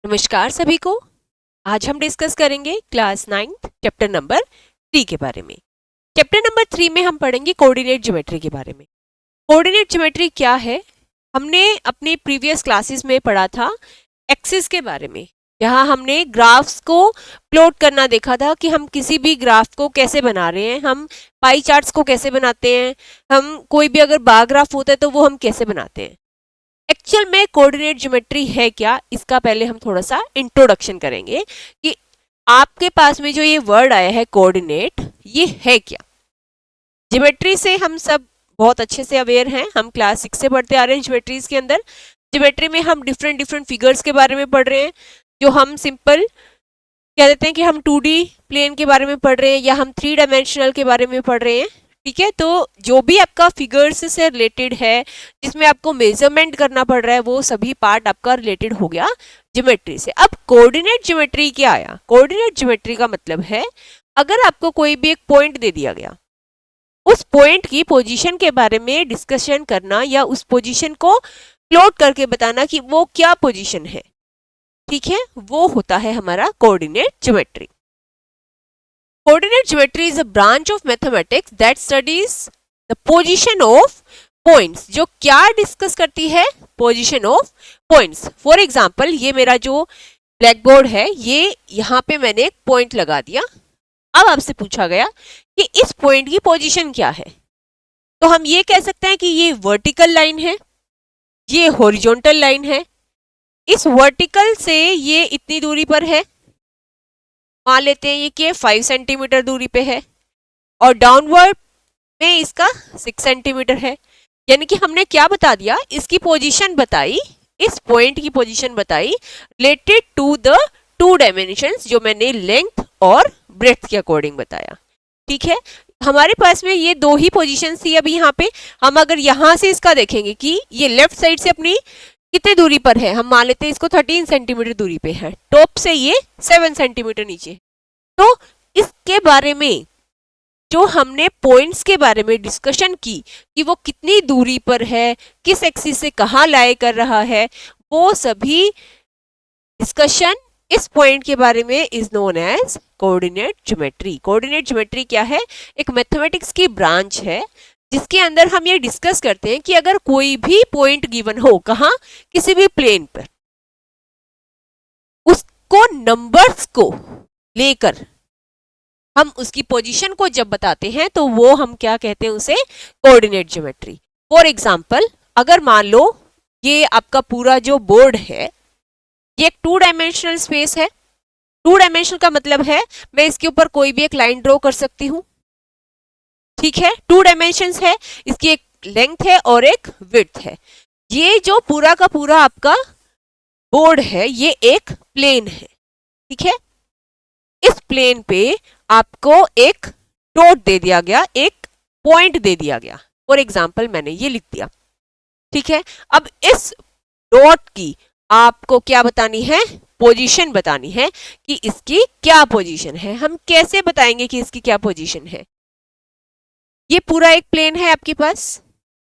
नमस्कार सभी को। आज हम डिस्कस करेंगे क्लास 9 चैप्टर नंबर 3 के बारे में। चैप्टर नंबर 3 में हम पढ़ेंगे कोऑर्डिनेट ज्योमेट्री के बारे में। कोऑर्डिनेट ज्योमेट्री क्या है? हमने अपने प्रीवियस क्लासेस में पढ़ा था एक्सिस के बारे में, जहां हमने ग्राफ्स को प्लॉट करना देखा था कि हम किसी भी ग्राफ को कैसे बना रहे हैं, हम पाई चार्ट्स को कैसे बनाते हैं, हम कोई भी अगर बार ग्राफ होता है तो वो हम कैसे बनाते हैं। एक्चुअल में कोऑर्डिनेट ज्योमेट्री है क्या, इसका पहले हम थोड़ा सा इंट्रोडक्शन करेंगे कि आपके पास में जो ये वर्ड आया है कोऑर्डिनेट, ये है क्या। ज्योमेट्री से हम सब बहुत अच्छे से अवेयर हैं, हम क्लास 6 से पढ़ते आ रहे हैं। ज्योमेट्रीज के अंदर ज्योमेट्री में हम डिफरेंट फिगर्स के बारे में पढ़ रहे हैं, जो हम सिंपल कह देते हैं कि हम 2D प्लेन के बारे में पढ़ रहे हैं या हम 3 डायमेंशनल के बारे में पढ़ रहे हैं। ठीक है, तो जो भी आपका फिगर्स से रिलेटेड है, जिसमें आपको मेजरमेंट करना पड़ रहा है, वो सभी पार्ट आपका रिलेटेड हो गया ज्योमेट्री से। अब कोऑर्डिनेट ज्योमेट्री क्या आया? कोऑर्डिनेट ज्योमेट्री का मतलब है अगर आपको कोई भी एक पॉइंट दे दिया गया, उस पॉइंट की पोजीशन के बारे में डिस्कशन करना या उस पोजीशन को प्लॉट करके बताना कि वो क्या पोजीशन है। ठीक है, वो होता है हमारा coordinate geometry. Coordinate geometry is a branch of mathematics that studies the position of points. जो क्या डिस्कस करती है? Position of points. For example, ये मेरा जो ब्लैक बोर्ड है, ये यहाँ पे मैंने एक पॉइंट लगा दिया। अब आपसे पूछा गया कि इस पॉइंट की पोजीशन क्या है, तो हम ये कह सकते हैं कि ये वर्टिकल लाइन है, ये हॉरिजॉन्टल लाइन है। इस वर्टिकल से ये इतनी दूरी पर है, मान लेते हैं ये कि 5 सेंटीमीटर दूरी पे है, और डाउनवर्ड में इसका 6 सेंटीमीटर है। यानी कि हमने क्या बता दिया, इसकी पोजीशन बताई, इस पॉइंट की पोजीशन बताई रिलेटेड टू द 2 डायमेंशंस, जो मैंने लेंथ और ब्रेड्थ के अकॉर्डिंग बताया। ठीक है, हमारे पास में ये 2 ही पोजीशन थी। अभी यहाँ पे हम अगर यहाँ से इसका देखेंगे कि ये लेफ्ट साइड से अपनी कितने दूरी पर है, हम मान लेते हैं इसको 13 सेंटीमीटर दूरी पे है, टॉप से ये 7 सेंटीमीटर नीचे। तो इसके बारे में जो हमने पॉइंट्स के बारे में डिस्कशन की कि वो कितनी दूरी पर है, किस एक्सिस से कहाँ लाए कर रहा है, वो सभी डिस्कशन इस पॉइंट के बारे में is known as coordinate geometry. Coordinate geometry क्या है? एक मैथमेटिक्स की ब्रांच है, जिसके अंदर हम ये डिस्कस करते हैं कि अगर कोई भी पॉइंट गिवन हो, कहाँ, किसी भी प्लेन पर, उसको नंबर्स को लेकर हम उसकी पोजीशन को जब बताते हैं तो वो हम क्या कहते हैं, उसे कोऑर्डिनेट ज्योमेट्री। फॉर एग्जांपल, अगर मान लो ये आपका पूरा जो बोर्ड है, ये एक 2 डायमेंशनल स्पेस है। 2 डायमेंशनल का मतलब है मैं इसके ऊपर कोई भी एक लाइन ड्रॉ कर सकती हूँ। ठीक है, 2 डायमेंशंस है, इसकी एक लेंथ है और एक विड्थ है। ये जो पूरा का पूरा आपका बोर्ड है, ये एक प्लेन है। ठीक है, इस प्लेन पे आपको एक डॉट दे दिया गया, एक पॉइंट दे दिया गया। फॉर एग्जाम्पल मैंने ये लिख दिया। ठीक है, अब इस डॉट की आपको क्या बतानी है? पोजीशन बतानी है कि इसकी क्या पोजीशन है। हम कैसे बताएंगे कि इसकी क्या पोजीशन है? ये पूरा एक प्लेन है आपके पास,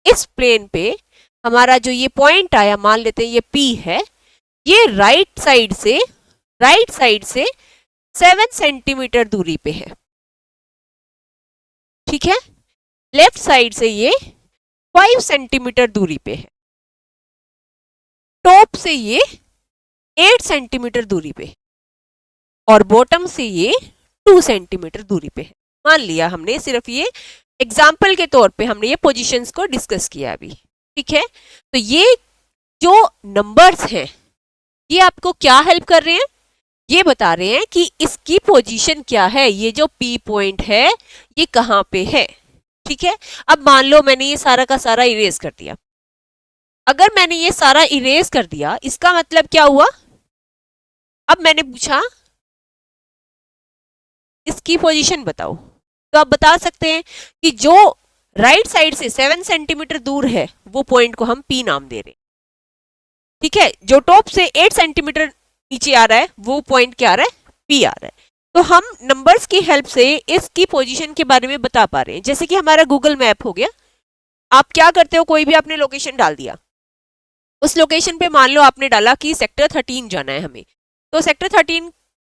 इस प्लेन पे हमारा जो ये पॉइंट आया, मान लेते हैं ये P है, ये राइट साइड से 7 सेंटीमीटर दूरी पे है। ठीक है, लेफ्ट साइड से ये 5 सेंटीमीटर दूरी पे है, टॉप से ये 8 सेंटीमीटर दूरी पे, और बॉटम से ये 2 सेंटीमीटर दूरी पे है। मान लिया हमने, सिर्फ ये एग्जाम्पल के तौर पे हमने ये पोजीशंस को डिस्कस किया अभी। ठीक है, तो ये जो नंबर्स हैं, ये आपको क्या हेल्प कर रहे हैं? ये बता रहे हैं कि इसकी पोजीशन क्या है, ये जो P पॉइंट है ये कहाँ पे है। ठीक है, अब मान लो मैंने ये सारा का सारा इरेज कर दिया। अगर मैंने ये सारा इरेज कर दिया, इसका मतलब क्या हुआ? अब मैंने पूछा इसकी पोजीशन बताओ, तो आप बता सकते हैं कि जो राइट साइड से 7 सेंटीमीटर दूर है, वो पॉइंट को हम P नाम दे रहे हैं। ठीक है, जो टॉप से 8 सेंटीमीटर नीचे आ रहा है, वो पॉइंट क्या आ रहा है? P आ रहा है। तो हम नंबर्स की हेल्प से इसकी पोजीशन के बारे में बता पा रहे हैं। जैसे कि हमारा गूगल मैप हो गया, आप क्या करते हो, कोई भी आपने लोकेशन डाल दिया, उस लोकेशन पे मान लो आपने डाला कि सेक्टर 13 जाना है हमें, तो सेक्टर 13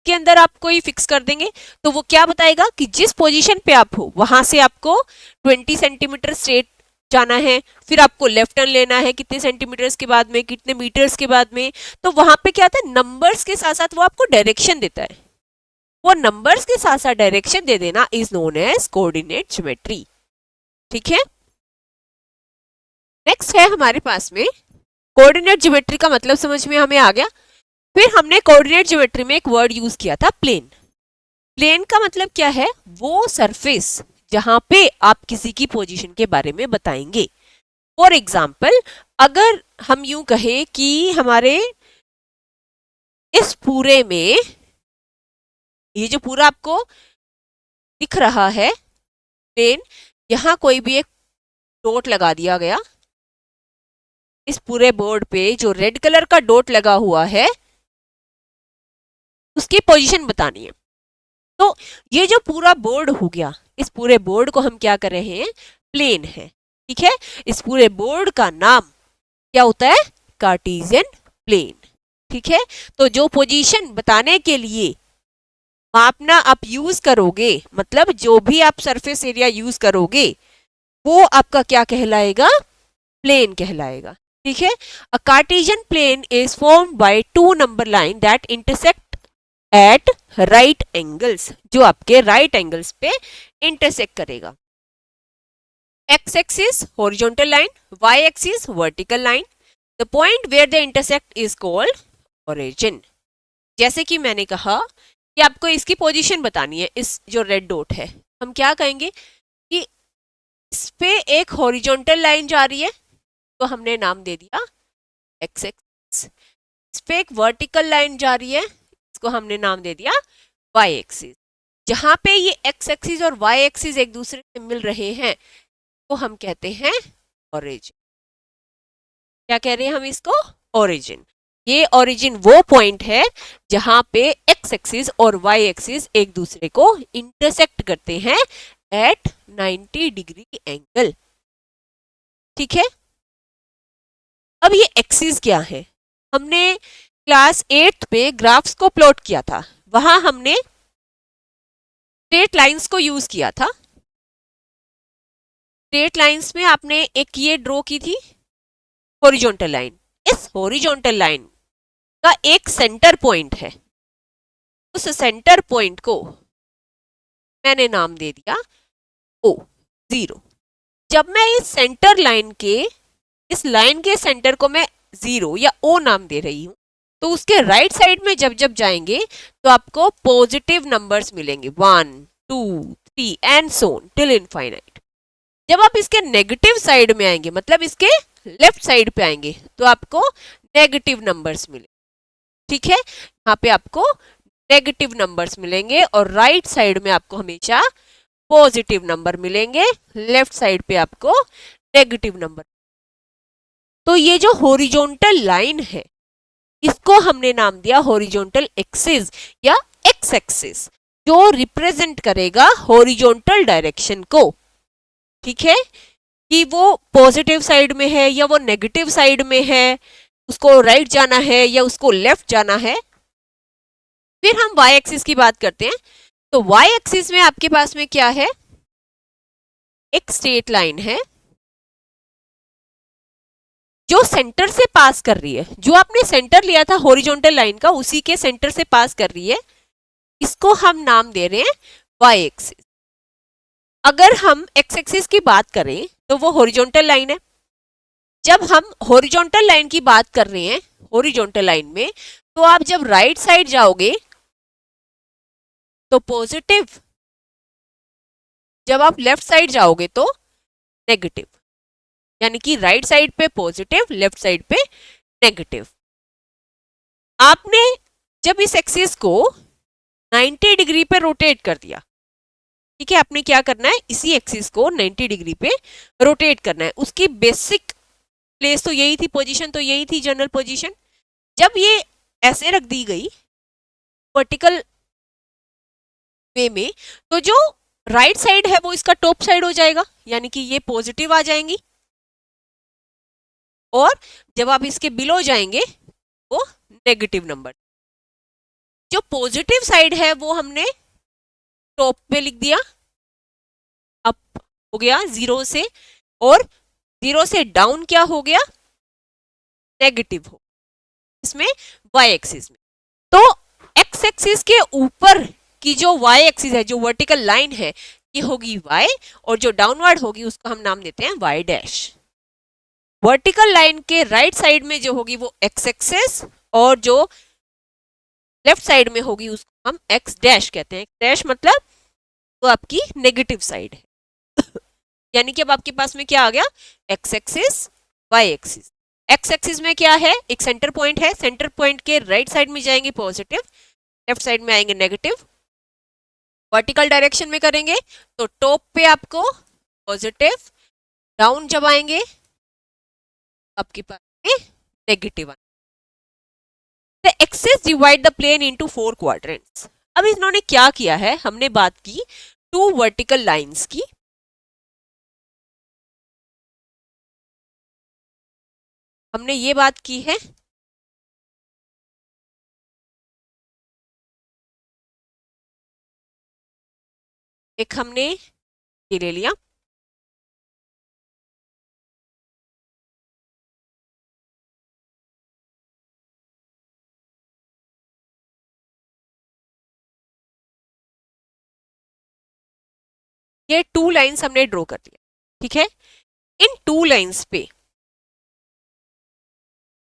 के अंदर आप कोई फिक्स कर देंगे तो वो क्या बताएगा कि जिस पोजीशन पे आप हो वहां से आपको 20 सेंटीमीटर स्ट्रेट जाना है, फिर आपको लेफ्ट टर्न लेना है कितने सेंटीमीटर्स के बाद में, कितने मीटर्स के बाद में। तो वहां पे क्या होता है, नंबर्स के साथ साथ वो आपको डायरेक्शन देता है, वो नंबर्स के साथ साथ डायरेक्शन दे देना is known as coordinate geometry. ठीक है, नेक्स्ट है हमारे पास में कोऑर्डिनेट ज्योमेट्री का मतलब समझ में हमें आ गया। फिर हमने कोऑर्डिनेट ज्योमेट्री में एक वर्ड यूज किया था प्लेन। प्लेन का मतलब क्या है, वो सरफेस जहां पे आप किसी की पोजीशन के बारे में बताएंगे। फॉर एग्जाम्पल, अगर हम यूं कहें कि हमारे इस पूरे में ये जो पूरा आपको दिख रहा है प्लेन, यहां कोई भी एक डॉट लगा दिया गया, इस पूरे बोर्ड पे जो रेड कलर का डॉट लगा हुआ है उसकी पोजीशन बतानी है। तो ये जो पूरा बोर्ड हो गया, इस पूरे बोर्ड को हम क्या कर रहे हैं, प्लेन है। ठीक है, इस पूरे बोर्ड का नाम क्या होता है, कार्टेशियन प्लेन। ठीक है, तो जो पोजीशन बताने के लिए मापना आप यूज करोगे, मतलब जो भी आप सरफेस एरिया यूज करोगे वो आपका क्या कहलाएगा, प्लेन कहलाएगा। ठीक है, a Cartesian plane is formed by two number line that intersect at right angles, जो आपके राइट एंगल्स पे इंटरसेक्ट करेगा। X axis horizontal line, y axis vertical line, the point where the intersect is called origin. जैसे कि मैंने कहा कि आपको इसकी पोजीशन बतानी है, इस जो रेड डॉट है हम क्या कहेंगे कि इस पे एक हॉरिजॉन्टल लाइन जा रही है तो हमने नाम दे दिया एक्स एक्सिस, इस पे एक वर्टिकल लाइन जा रही है इसको हमने नाम दे दिया वाई एक्सिस। जहां पे ये एक्स एक्सिस और वाई एक्सिस एक दूसरे से मिल रहे हैं तो हम कहते हैं ओरिजिन। क्या कह रहे हैं हम इसको, ओरिजिन। ये ओरिजिन वो पॉइंट है जहां पे एक्स एक्सिस और वाई एक्सिस एक दूसरे को इंटरसेक्ट करते हैं एट 90 डिग्री एंगल। ठीक है, अब ये एक्सिस क्या है, हमने क्लास 8 पे ग्राफ्स को प्लॉट किया था, वहां हमने स्ट्रेट लाइंस को यूज किया था। स्ट्रेट लाइंस में आपने एक ये ड्रॉ की थी हॉरिजॉन्टल लाइन, इस हॉरिजॉन्टल लाइन का एक सेंटर पॉइंट है, उस सेंटर पॉइंट को मैंने नाम दे दिया ओ, 0। जब मैं इस सेंटर लाइन के, इस लाइन के सेंटर को मैं 0 या ओ नाम दे रही हूं, तो उसके राइट साइड में जब जब जाएंगे तो आपको पॉजिटिव नंबर्स मिलेंगे 1 2 3 and so on till infinite. जब आप इसके नेगेटिव साइड में आएंगे, मतलब इसके लेफ्ट साइड पे आएंगे, तो आपको नेगेटिव नंबर्स मिलेंगे। ठीक है, यहाँ पे आपको नेगेटिव नंबर्स मिलेंगे और राइट साइड में आपको हमेशा पॉजिटिव नंबर मिलेंगे, लेफ्ट साइड पे आपको नेगेटिव नंबर। तो ये जो हॉरिजॉन्टल लाइन है इसको हमने नाम दिया हॉरिजॉन्टल एक्सिस या एक्स एक्सिस, जो रिप्रेजेंट करेगा हॉरिजॉन्टल डायरेक्शन को। ठीक है, कि वो पॉजिटिव साइड में है या वो नेगेटिव साइड में है, उसको राइट जाना है या उसको लेफ्ट जाना है। फिर हम वाई एक्सिस की बात करते हैं, तो वाई एक्सिस में आपके पास में क्या है, एक स्ट्रेट लाइन है जो सेंटर से पास कर रही है, जो आपने सेंटर लिया था हॉरिजॉन्टल लाइन का उसी के सेंटर से पास कर रही है, इसको हम नाम दे रहे हैं वाई एक्सिस। अगर हम एक्स एक्सिस की बात करें तो वो हॉरिजॉन्टल लाइन है। जब हम हॉरिजॉन्टल लाइन की बात कर रहे हैं हॉरिजॉन्टल लाइन में, तो आप जब राइट साइड जाओगे तो पॉजिटिव, जब आप लेफ्ट साइड जाओगे तो नेगेटिव, यानी कि राइट साइड पे पॉजिटिव, लेफ्ट साइड पे नेगेटिव। आपने जब इस एक्सिस को 90 डिग्री पे रोटेट कर दिया, ठीक है, आपने क्या करना है, इसी एक्सिस को 90 डिग्री पे रोटेट करना है। उसकी बेसिक प्लेस तो यही थी, पोजीशन तो यही थी, जनरल पोजीशन। जब ये ऐसे रख दी गई वर्टिकल वे में, तो जो राइट साइड है वो इसका टॉप साइड हो जाएगा, यानी कि ये पॉजिटिव आ जाएंगी, और जब आप इसके बिलो जाएंगे वो नेगेटिव नंबर। जो पॉजिटिव साइड है वो हमने टॉप पे लिख दिया, अप हो गया 0 से, और 0 से डाउन क्या हो गया, नेगेटिव हो, इसमें वाई एक्सिस में। तो एक्स एक्सिस के ऊपर की जो वाई एक्सिस है, जो वर्टिकल लाइन है, ये होगी वाई, और जो डाउनवर्ड होगी उसको हम नाम देते हैं वाई डैश। वर्टिकल लाइन के राइट साइड में जो होगी वो एक्स एक्सिस, और जो लेफ्ट साइड में होगी उसको हम एक्स डैश कहते हैं। डैश मतलब वो आपकी नेगेटिव साइड है। यानी कि अब आपके पास में क्या आ गया, x axis, y axis. X axis में क्या है, एक सेंटर पॉइंट है, सेंटर पॉइंट के राइट साइड में जाएंगे पॉजिटिव, लेफ्ट साइड में आएंगे नेगेटिव। वर्टिकल डायरेक्शन में करेंगे तो टॉप पे आपको पॉजिटिव, डाउन जब आएंगे आपके पास में negative. The axis divide the plane into 4 quadrants. अब इन्होंने क्या किया है, हमने बात की 2 वर्टिकल लाइंस की, हमने ये बात की है एक, हमने ये ले लिया, ये 2 लाइंस हमने ड्रॉ कर दिया, ठीक है। इन 2 लाइंस पे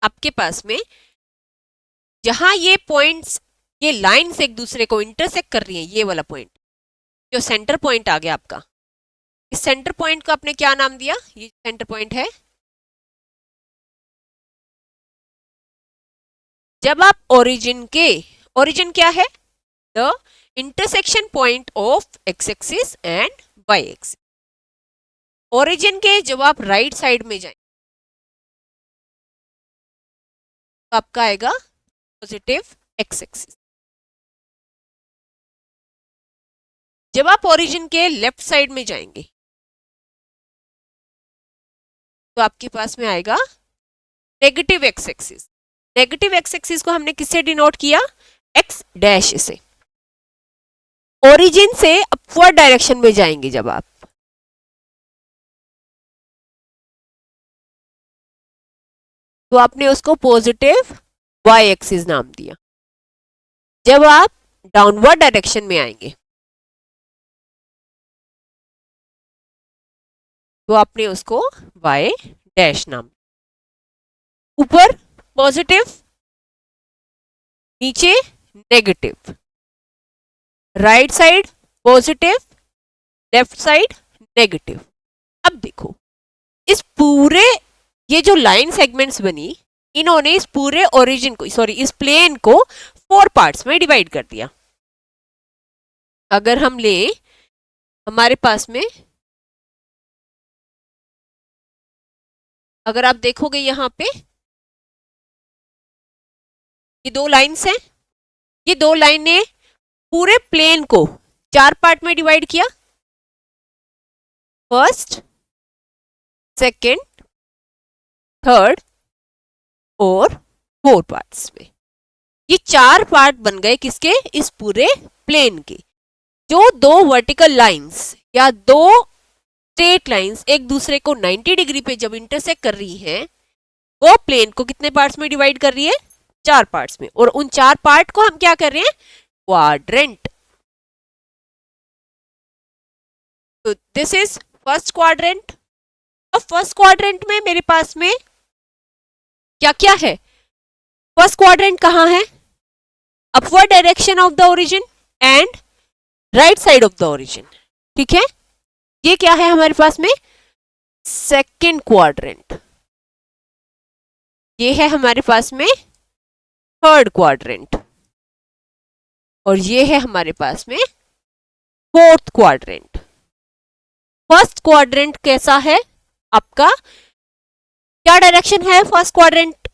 आपके पास में जहां ये पॉइंट्स, ये लाइंस एक दूसरे को इंटरसेक्ट कर रही हैं, ये वाला पॉइंट जो सेंटर पॉइंट आ गया आपका, इस सेंटर पॉइंट को आपने क्या नाम दिया, ये सेंटर पॉइंट है। जब आप ओरिजिन क्या है, the intersection point of x axis and y axis. Origin के जब आप राइट साइड में जाएं तो आपका आएगा पॉजिटिव एक्स एक्सिस। जब आप ओरिजिन के लेफ्ट साइड में जाएंगे तो आपके पास में आएगा negative x axis. Negative x axis को हमने किससे डिनोट किया, एक्स डैश से। ओरिजिन से अपवर्ड डायरेक्शन में जाएंगे जब आप, तो आपने उसको पॉजिटिव वाई एक्सिस नाम दिया। जब आप डाउनवर्ड डायरेक्शन में आएंगे तो आपने उसको वाई डैश नाम। ऊपर पॉजिटिव, नीचे negative, right side positive, left side negative. अब देखो इस पूरे, ये जो लाइन सेगमेंट्स बनी, इन्होंने इस पूरे ओरिजिन को, सॉरी इस प्लेन को 4 पार्ट्स में डिवाइड कर दिया। अगर हम ले हमारे पास में, अगर आप देखोगे यहां पे ये 2 लाइन्स हैं, ये 2 लाइन ने पूरे प्लेन को 4 पार्ट में डिवाइड किया, फर्स्ट, सेकंड, थर्ड और 4 पार्ट्स में। ये 4 पार्ट बन गए किसके, इस पूरे प्लेन के। जो 2 वर्टिकल लाइंस या 2 स्ट्रेट लाइंस एक दूसरे को 90 डिग्री पे जब इंटरसेक्ट कर रही हैं, वो प्लेन को कितने पार्ट्स में डिवाइड कर रही है, 4 पार्ट्स में। और उन 4 पार्ट को हम क्या कर रहे हैं, क्वाड्रेंट। तो दिस इज फर्स्ट क्वाड्रेंट। अब फर्स्ट क्वाड्रेंट में मेरे पास में क्या क्या है, फर्स्ट क्वाड्रेंट कहां है, upward direction of the origin and right side of the origin, ठीक है। ये क्या है हमारे पास में, सेकंड क्वाड्रेंट। ये है हमारे पास में थर्ड क्वाड्रेंट, और ये है हमारे पास में फोर्थ क्वाड्रेंट। फर्स्ट क्वाड्रेंट कैसा है आपका, क्या डायरेक्शन है फर्स्ट क्वाड्रेंट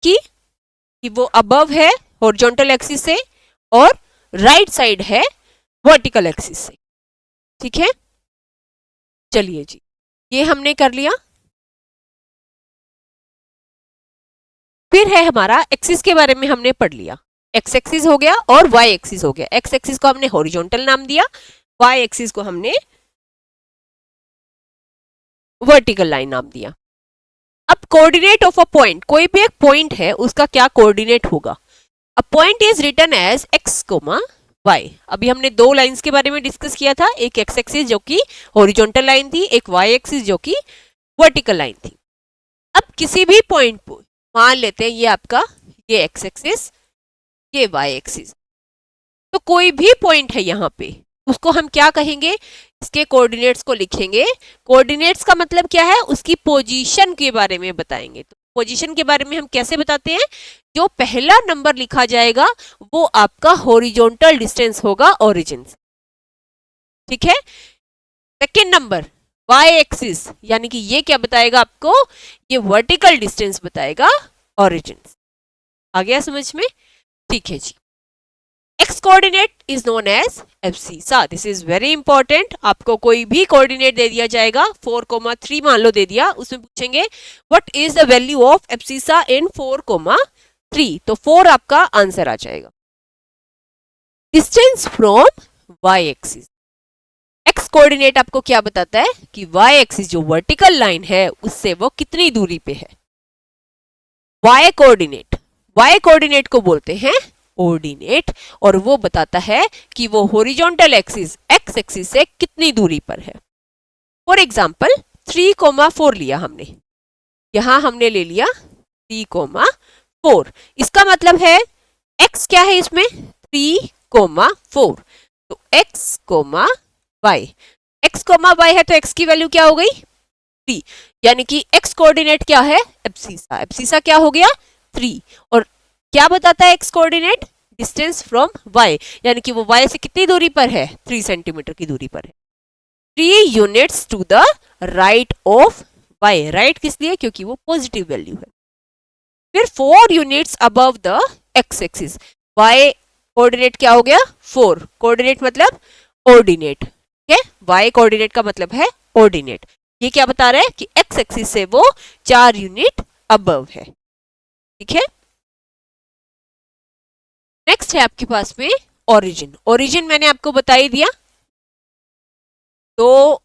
की, कि वो अबव है हॉरिजॉन्टल एक्सिस से और राइट साइड है वर्टिकल एक्सिस से, ठीक है। चलिए जी, ये हमने कर लिया। फिर है हमारा एक्सिस के बारे में हमने पढ़ लिया। एक्स एक्सिस हो गया और वाई एक्सिस हो गया। एक्स एक्सिस को हमने हॉरिजॉन्टल नाम दिया, वाई एक्सिस को हमने वर्टिकल लाइन नाम दिया। अब कोऑर्डिनेट ऑफ अ पॉइंट, कोई भी एक पॉइंट है उसका क्या कोऑर्डिनेट होगा। A point is written as x comma y. अभी हमने दो लाइंस के बारे में डिस्कस किया था, एक एक्स एक्सिस जो कि हॉरिजॉन्टल लाइन थी, एक वाई एक्सिस जो कि वर्टिकल लाइन थी। अब किसी भी पॉइंट पर मान लेते हैं ये आपका ये एक्स एक्सिस, ये वाई एक्सिस, तो कोई भी पॉइंट है यहाँ पे उसको हम क्या कहेंगे, इसके कोऑर्डिनेट्स को लिखेंगे। कोऑर्डिनेट्स का मतलब क्या है, उसकी पोजीशन के बारे में बताएंगे। तो पोजीशन के बारे में हम कैसे बताते हैं, जो पहला नंबर लिखा जाएगा वो आपका हॉरिजॉन्टल डिस्टेंस होगा ओरिजिन से, ठीक है। सेकेंड नंबर वाई एक्सिस, यानी कि ये क्या बताएगा आपको, ये वर्टिकल डिस्टेंस बताएगा ओरिजिन से। आ गया समझ में, ठीक है जी। X coordinate is known as abscissa. This is very important. आपको कोई भी कोऑर्डिनेट दे दिया जाएगा, 4,3 मान लो दे दिया, उसमें पूछेंगे what is the value of abscissa in 4,3, तो 4 आपका आंसर आ जाएगा। Distance from y axis, x coordinate आपको क्या बताता है कि वाई एक्सिस जो वर्टिकल लाइन है उससे वो कितनी दूरी पे है। वाई कोऑर्डिनेट को बोलते हैं ऑर्डिनेट, और वो बताता है कि वो हॉरिजॉन्टल एक्सिस एक्स एक्सिस से कितनी दूरी पर है। फॉर एग्जाम्पल 3,4 लिया हमने, यहां हमने ले लिया 3,4, इसका मतलब है x क्या है इसमें 3,4, तो x, y, x, y है तो x की वैल्यू क्या हो गई 3, यानी कि x कोऑर्डिनेट क्या है एब्सिसा, एब्सिसा क्या हो गया 3, और क्या बताता है x coordinate, distance from y, यानी कि वो y से कितनी दूरी पर है 3 सेंटीमीटर की दूरी पर है। 3 units to the right of y, right किस लिए, क्योंकि वो पॉजिटिव वैल्यू है। फिर 4 units above the x axis, y coordinate क्या हो गया 4, कोऑर्डिनेट मतलब ऑर्डिनेट, ठीक है, y कोऑर्डिनेट का मतलब है ऑर्डिनेट। ये क्या बता रहा है कि x एक्सिस से वो 4 यूनिट अबव है, ठीक है। नेक्स्ट है आपके पास में ओरिजिन। ओरिजिन मैंने आपको बता ही दिया, दो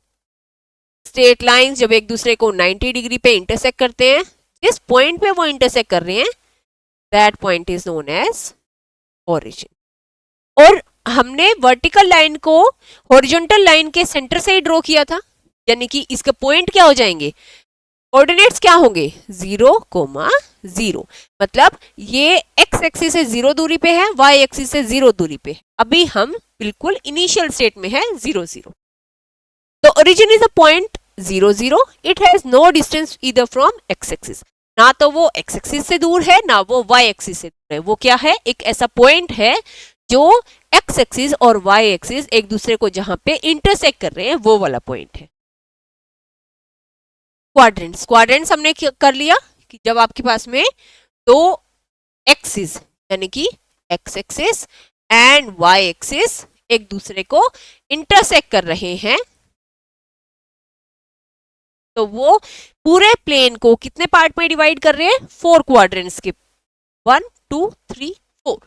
स्ट्रेट लाइंस जब एक दूसरे को 90 डिग्री पे इंटरसेक्ट करते हैं, जिस पॉइंट पे वो इंटरसेक्ट कर रहे हैं that point is known as origin. और हमने वर्टिकल लाइन को हॉरिजॉन्टल लाइन के सेंटर से ही ड्रॉ किया था, यानी कि इसके पॉइंट क्या हो जाएंगे, कोऑर्डिनेट्स क्या होंगे 0,0, मतलब ये x एक्सिस से 0 दूरी पे है, y एक्सिस से 0 दूरी पे है। अभी हम बिल्कुल इनिशियल स्टेट में है 0, 0। तो origin is a point 0, 0, it has no distance either from x axis, ना तो वो x एक्सिस से दूर है ना वो y एक्सिस से दूर है। वो क्या है, एक ऐसा पॉइंट है जो x एक्सिस और y एक्सिस एक दूसरे को जहां पे इंटरसेक्ट कर रहे हैं वो वाला पॉइंट है। क्वाड्रेंट्स हमने कर लिया कि जब आपके पास में दो एक्सिस यानी कि x axis and y axis एक दूसरे को इंटरसेक्ट कर रहे हैं, तो वो पूरे प्लेन को कितने पार्ट में डिवाइड कर रहे हैं 4 क्वाड्रेंट्स के, 1, 2, 3, 4।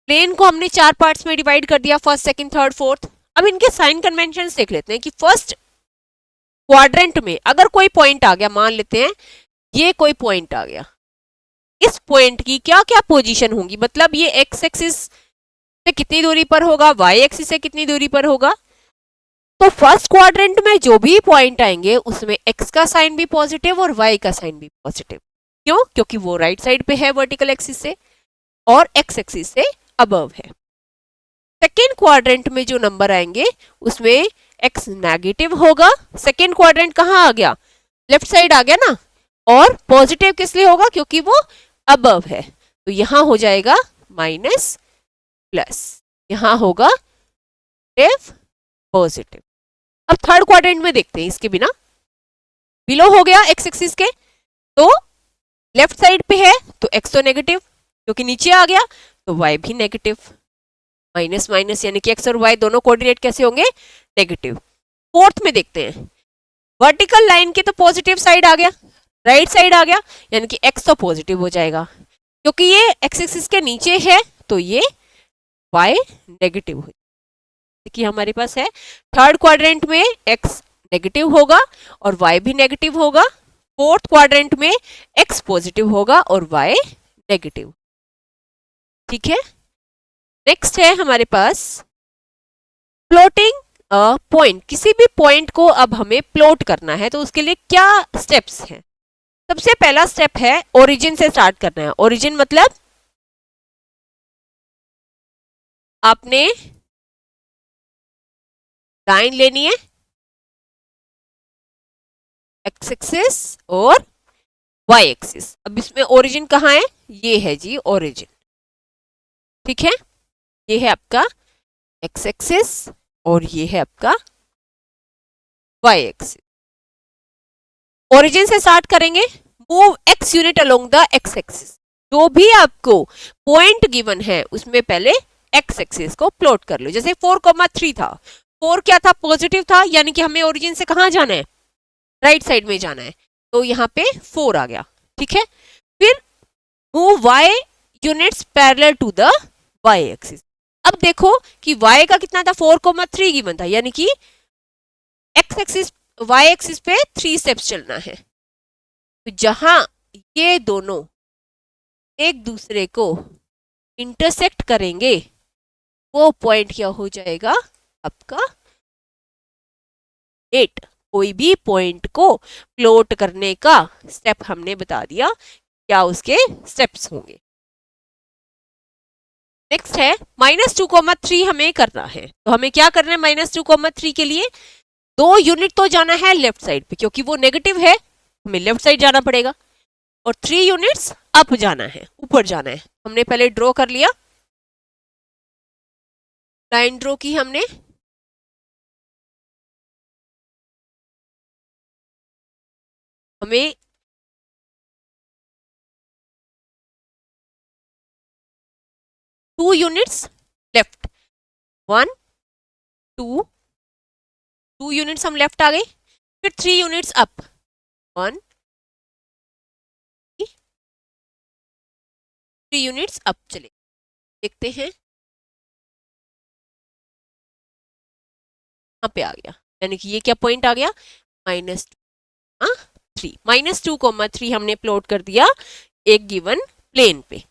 प्लेन को हमने 4 पार्ट्स में डिवाइड कर दिया, फर्स्ट, सेकंड, थर्ड, फोर्थ। अब इनके साइन कन्वेंशन देख लेते हैं कि फर्स्ट क्वाड्रेंट में अगर कोई पॉइंट आ गया, मान लेते हैं ये कोई पॉइंट आ गया, इस पॉइंट की क्या क्या पोजीशन होंगी, मतलब ये एक्स एक्सिस से कितनी दूरी पर होगा, वाई एक्सिस से कितनी दूरी पर होगा। तो फर्स्ट क्वाड्रेंट में जो भी पॉइंट आएंगे उसमें एक्स का साइन भी पॉजिटिव और वाई का साइन भी पॉजिटिव। क्यों, क्योंकि वो राइट साइड पे है वर्टिकल एक्सिस से और एक्स एक्सिस से अबव है। सेकेंड क्वाड्रेंट में जो नंबर आएंगे उसमें एक्स नेगेटिव होगा। सेकेंड क्वाड्रेंट कहाँ आ गया, लेफ्ट साइड आ गया ना, और पॉजिटिव किस लिए होगा, क्योंकि वो अबव है, तो यहां हो जाएगा माइनस प्लस, यहां होगा पॉजिटिव। अब थर्ड क्वाड्रेंट में देखते हैं, इसके बिना बिलो हो गया एक्स एक्सिस के, तो लेफ्ट साइड पे है तो एक्स तो नेगेटिव, क्योंकि नीचे आ गया तो वाई भी नेगेटिव, माइनस माइनस यानी कि एक्स और वाई दोनों कोऑर्डिनेट कैसे होंगे नेगेटिव। फोर्थ में देखते हैं, वर्टिकल लाइन के तो पॉजिटिव साइड आ गया, राइट साइड आ गया, यानी कि एक्स तो पॉजिटिव हो जाएगा, क्योंकि ये एक्स एक्सिस के नीचे है तो ये y नेगेटिव हो, कि हमारे पास है थर्ड क्वाड्रेंट में x नेगेटिव होगा और y भी नेगेटिव होगा, फोर्थ क्वाड्रेंट में x पॉजिटिव होगा और y नेगेटिव। ठीक है, नेक्स्ट है हमारे पास प्लॉटिंग पॉइंट। किसी भी पॉइंट को अब हमें प्लॉट करना है तो उसके लिए क्या स्टेप्स हैं। सबसे पहला स्टेप है ओरिजिन से स्टार्ट करना है। ओरिजिन मतलब आपने लाइन लेनी है एक्स एक्सिस और वाई एक्सिस। अब इसमें ओरिजिन कहाँ है, ये है जी ओरिजिन। ठीक है, ये है आपका एक्स एक्सिस और ये है आपका वाई एक्सिस। ओरिजिन से स्टार्ट करेंगे, move x unit along the x axis. जो भी आपको पॉइंट गिवन है उसमें पहले एक्स एक्सिस को प्लॉट कर लो। जैसे 4,3 था, 4 क्या था, पॉजिटिव था, यानी कि हमें ओरिजिन से कहाँ जाना है, राइट साइड में जाना है, तो यहाँ पे 4 आ गया। ठीक है, फिर move y units parallel to the y axis. अब देखो कि y का कितना था, 4,3 गिवन था, यानी कि x एक्सिस y एक्सिस पे 3 स्टेप्स चलना है। तो जहां ये दोनों एक दूसरे को इंटरसेक्ट करेंगे वो पॉइंट क्या हो जाएगा आपका 8। कोई भी पॉइंट को प्लॉट करने का स्टेप हमने बता दिया, क्या उसके स्टेप्स होंगे। नेक्स्ट है -2,3 हमें करना है। तो हमें क्या करना है, -2,3 के लिए 2 यूनिट तो जाना है लेफ्ट साइड पे, क्योंकि वो नेगेटिव है, हमें लेफ्ट साइड जाना पड़ेगा, और 3 यूनिट्स अप जाना है, ऊपर जाना है। हमने पहले ड्रॉ कर लिया, लाइन ड्रॉ की हमने, हमें टू यूनिट्स लेफ्ट, 1 2 2 यूनिट्स हम लेफ्ट आ गए, फिर 3 यूनिट्स अप, 1 3 यूनिट्स अप चले। देखते हैं, यहाँ पे आ गया, यानी कि ये क्या पॉइंट आ गया, -3 -2,3 हमने प्लॉट कर दिया एक गिवन प्लेन पे।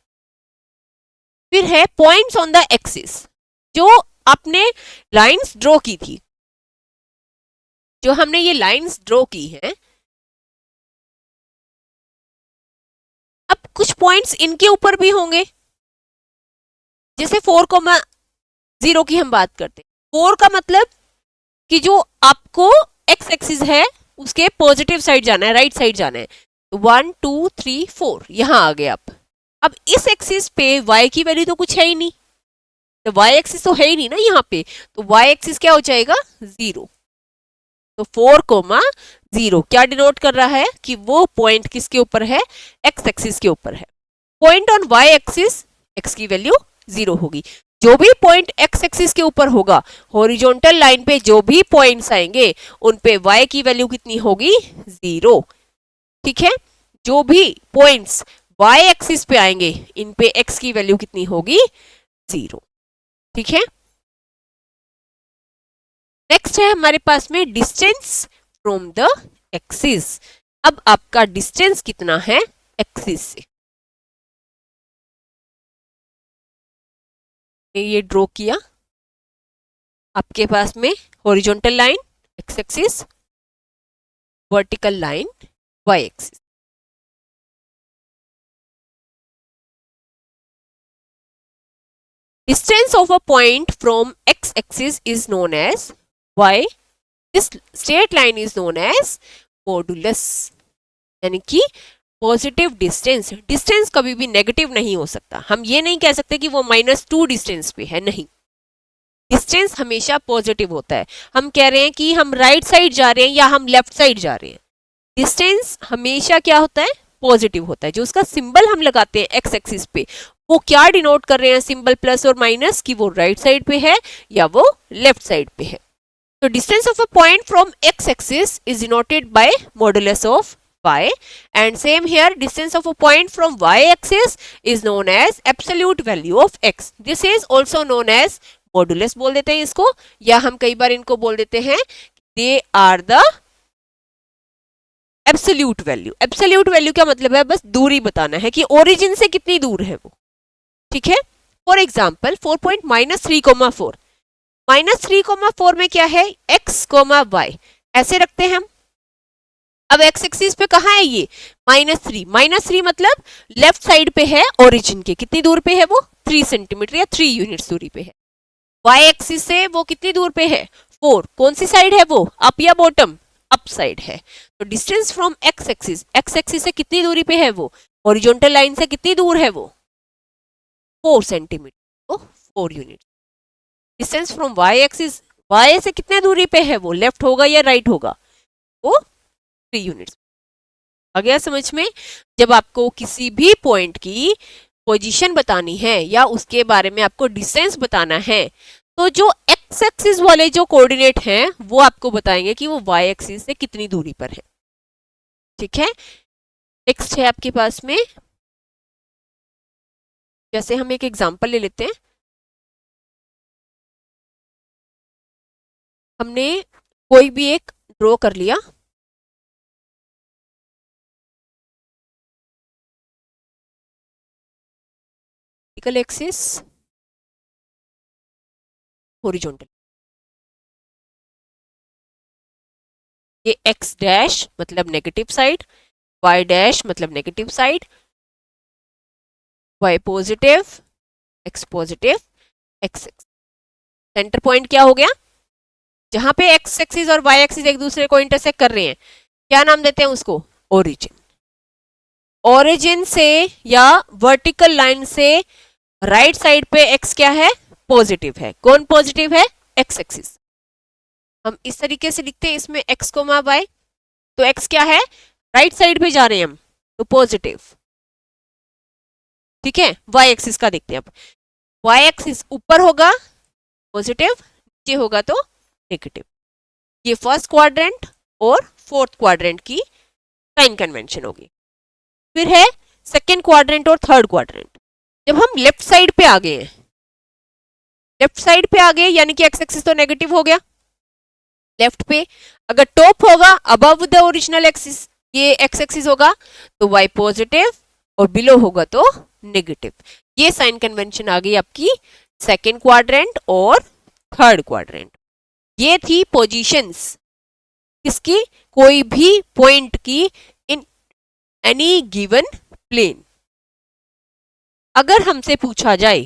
फिर है पॉइंट्स ऑन द एक्सिस, जो आपने लाइंस ड्रॉ की थी, जो हमने ये लाइंस ड्रॉ की हैं, अब कुछ पॉइंट्स इनके ऊपर भी होंगे। जैसे 4,0 की हम बात करते हैं, 4 का मतलब कि जो आपको एक्स एक्सिस है उसके पॉजिटिव साइड जाना है, राइट साइड जाना है। 1 2 3 4 यहां आ गए आप। अब इस एक्सिस पे y की वैल्यू तो कुछ है ही नहीं, तो y एक्सिस तो है ही नहीं ना यहाँ पे, तो y एक्सिस क्या हो जाएगा 0। तो 4,0 क्या डिनोट कर रहा है कि वो पॉइंट किसके ऊपर है, x एक्सिस के ऊपर है। Point on y axis, x की वैल्यू 0 होगी। जो भी पॉइंट x एक्सिस के ऊपर होगा, हॉरिजॉन्टल लाइन पे जो भी पॉइंट्स आएंगे उन पे y की वैल्यू कितनी होगी 0। ठीक है, जो भी पॉइंट्स y एक्सिस पे आएंगे इन पे x की वैल्यू कितनी होगी 0। ठीक है, नेक्स्ट है हमारे पास में डिस्टेंस फ्रॉम द एक्सिस। अब आपका डिस्टेंस कितना है एक्सिस से, ये ड्रॉ किया, आपके पास में horizontal line x axis, vertical line y axis. Distance of a point from x axis is known as y. This straight line is known as modulus. यानी कि पॉजिटिव डिस्टेंस, डिस्टेंस कभी भी नेगेटिव नहीं हो सकता। हम ये नहीं कह सकते कि वो -2 डिस्टेंस पे है, नहीं, डिस्टेंस हमेशा पॉजिटिव होता है। हम कह रहे हैं कि हम राइट साइड जा रहे हैं या हम लेफ्ट साइड जा रहे हैं, डिस्टेंस हमेशा क्या होता है, पॉजिटिव होता है। जो उसका सिंबल हम लगाते हैं एक्स एक्सिस पे, वो क्या डिनोट कर रहे हैं, सिंबल प्लस और माइनस, कि वो राइट साइड पे है या वो लेफ्ट साइड पे है। तो distance of a point from x axis is denoted by modulus of y, and same here, distance of a point from y axis is known as absolute value of x. This is also known as modulus बोल देते हैं इसको, या हम कई बार इनको बोल देते हैं they are the absolute value. Absolute value क्या मतलब है, बस दूरी बताना है कि ओरिजिन से कितनी दूर है वो. ठीक है. फॉर एग्जाम्पल 4 पॉइंट -3,4, -3,4 में क्या है, x, y ऐसे रखते हैं हम. अब x एक्सिस पे कहाँ है ये, -3 मतलब लेफ्ट साइड पे है ओरिजिन के. कितनी दूर पे है वो, 3 सेंटीमीटर या 3 यूनिट्स दूरी पे है. y एक्सिस से वो कितनी दूर पे है, 4. कौन सी साइड है वो, अप या बॉटम, अप साइड है. तो डिस्टेंस फ्रॉम x एक्सिस से कितनी दूरी पे है वो, हॉरिजॉन्टल लाइन से कितनी दूर है वो, 4 सेंटीमीटर, तो 4 unit. Distance from y axis, y से कितने दूरी पे है वो, लेफ्ट होगा या राइट होगा, वो 3 यूनिट्स. आ गया समझ में. जब आपको किसी भी पॉइंट की पोजीशन बतानी है या उसके बारे में आपको डिस्टेंस बताना है, तो जो x एक्सिस वाले जो कोऑर्डिनेट हैं वो आपको बताएंगे कि वो y एक्सिस से कितनी दूरी पर है. ठीक है. नेक्स्ट है आपके पास में, जैसे हम एक एग्जांपल ले लेते हैं. हमने कोई भी एक ड्रॉ कर लिया. Vertical axis, horizontal. ये x डैश मतलब नेगेटिव साइड, y डैश मतलब negative side, y positive, x positive, x axis. Centre point क्या हो गया, जहां पे x एक्सिस और y एक्सिस एक दूसरे को इंटरसेक्ट कर रहे हैं, क्या नाम देते हैं उसको, ओरिजिन. ओरिजिन से या वर्टिकल लाइन से राइट साइड पे x क्या है, पॉजिटिव है. कौन पॉजिटिव है, x एक्सिस. हम इस तरीके से लिखते हैं इसमें x, y. तो x क्या है, राइट साइड पे जा रहे हैं हम, तो पॉजिटिव. ठीक है. y एक्सिस का देखते हैं अब. y एक्सिस ऊपर होगा पॉजिटिव, नीचे होगा तो नेगेटिव. ये फर्स्ट क्वाड्रेंट और फोर्थ क्वाड्रेंट की साइन कन्वेंशन होगी. फिर है सेकेंड क्वाड्रेंट और थर्ड क्वाड्रेंट. जब हम लेफ्ट साइड पे आ गए हैं, लेफ्ट साइड पे आ गए यानी कि x एक्सिस तो नेगेटिव हो गया लेफ्ट पे. अगर टॉप होगा अबव द ओरिजिनल एक्सिस, ये x एक्सिस होगा तो y पॉजिटिव, और बिलो होगा तो नेगेटिव. ये साइन कन्वेंशन आ गई आपकी सेकेंड क्वाड्रेंट और थर्ड क्वाड्रेंट. ये थी पोजीशंस किसकी, कोई भी पॉइंट की इन एनी गिवन प्लेन. अगर हमसे पूछा जाए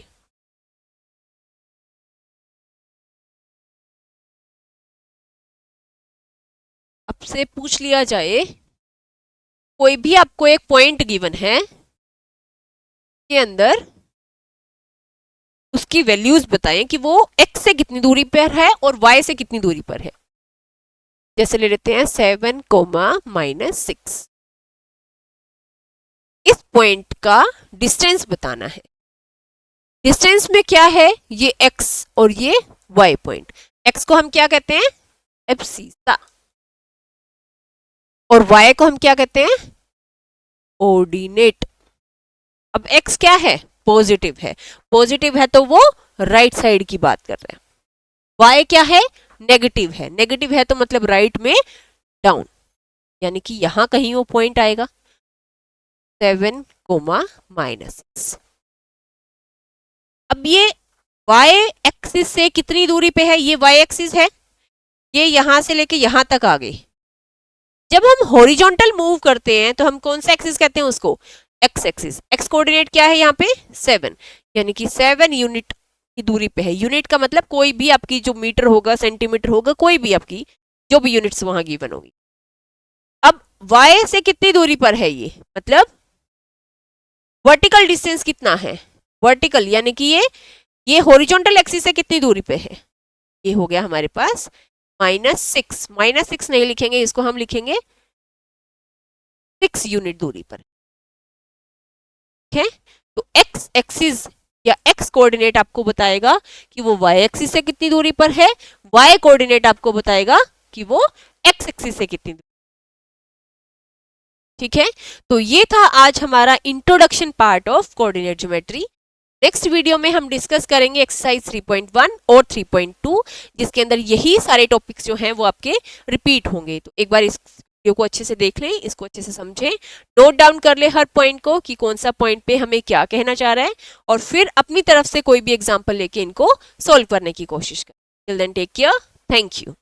आपसे पूछ लिया जाए, कोई भी आपको एक पॉइंट गिवन है के अंदर उसकी वैल्यूज बताएं कि वो x से कितनी दूरी पर है और y से कितनी दूरी पर है. जैसे ले लेते हैं 7, -6. इस पॉइंट का डिस्टेंस बताना है. डिस्टेंस में क्या है, ये x और ये y पॉइंट. x को हम क्या कहते हैं, एब्सिसा, और y को हम क्या कहते हैं, ऑर्डिनेट. अब x क्या है, पॉजिटिव है. पॉजिटिव है तो वो राइट साइड की बात कर रहे हैं. y क्या है, नेगेटिव है. नेगेटिव है तो मतलब राइट में डाउन, यानी कि यहां कहीं वो पॉइंट आएगा. 7, -6. अब ये y एक्सिस से कितनी दूरी पे है, ये y एक्सिस है, ये यहां से लेके यहां तक आ गई. जब हम हॉरिजॉन्टल मूव करते हैं तो हम कौन सा एक्सिस कहते हैं उसको, x एक्सिस. x कोऑर्डिनेट क्या है यहाँ पे, 7, यानी कि 7 यूनिट की दूरी पे है. यूनिट का मतलब कोई भी आपकी जो मीटर होगा, सेंटीमीटर होगा, कोई भी आपकी जो भी यूनिट्स वहां गिवन होगी. अब y से कितनी दूरी पर है ये, मतलब वर्टिकल डिस्टेंस कितना है, वर्टिकल यानी कि ये हॉरिजॉन्टल एक्सिस से कितनी दूरी पे है, ये हो गया हमारे पास -6. -6 नहीं लिखेंगे इसको, हम लिखेंगे 6 यूनिट दूरी पर. ठीक है. तो x एक्सिस या x कोऑर्डिनेट आपको बताएगा कि वो y एक्सिस से कितनी दूरी पर है, y कोऑर्डिनेट आपको बताएगा कि वो x एक्सिस से कितनी दूरी. ठीक है, तो ये था आज हमारा introduction part of coordinate geometry. Next video में हम डिस्कस करेंगे एक्सरसाइज 3.1 और 3.2, जिसके अंदर यही सारे टॉपिक्स जो हैं वो आपके रिपीट होंगे। तो एक बार इस वीडियो को अच्छे से देख लें, इसको अच्छे से समझें, नोट डाउन कर ले हर पॉइंट को कि कौन सा पॉइंट पे हमें क्या कहना चाह रहा है, और फिर अपनी तरफ से कोई भी एग्जाम्पल लेके इनको सोल्व करने की कोशिश करें। Till then take care, thank you.